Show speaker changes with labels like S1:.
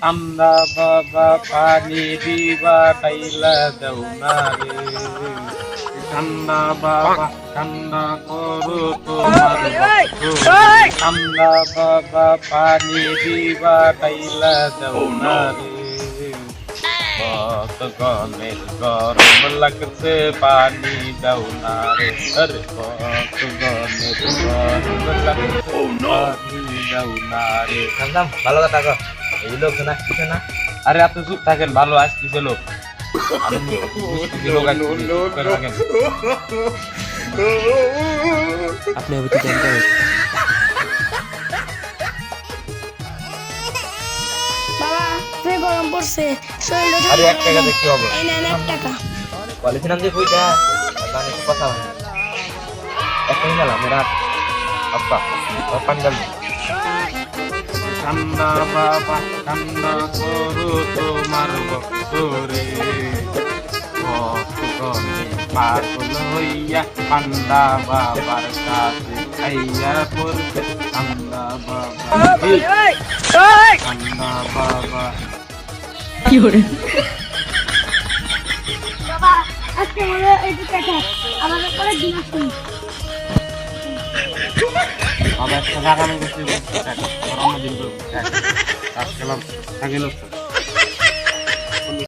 S1: ঠান্ডা বাবা পানি দিবা পাইলা দাও না রে ঠান্ডা বাবা ঠান্ডা করো তোমার ঠান্ডা বাবা পানি দিবা পাইলা দাও না রে কত গমের গরম লাগছে পানি দাও না রে আরে কত গমের গরম লাগছে পানি দাও না রে
S2: থামতাম ভালো কথা কো এই লোক না কিছু না
S1: আরে আপনি চুপ থাকেন ভালো আসতেছে লোক
S3: আপনি অবধি জানতে হবে
S4: বাবা যে গরম পড়ছে শরীরটা
S2: আরে 1 টাকা দেখতে হবে
S4: এই নেন 1 টাকা
S2: পলিথিন আনতে কইটা মানে কথা হয় একই না মেরা আব্বা পানি ডাল
S1: ঠান্ডা বাবা ঠান্ডা করো তোমার ভক্তরে পাগল হইয়া ঠান্ডা বাবার কাছে খাইয়া পড়ছে ঠান্ডা বাবা ঠান্ডা বাবা
S4: বাবা আজকে হলো এই টাকা আমাদের পরে দিন আসুন
S1: বাবা একটা টাকা নেই গরম দিন কাজ খেলাম থাকি লোক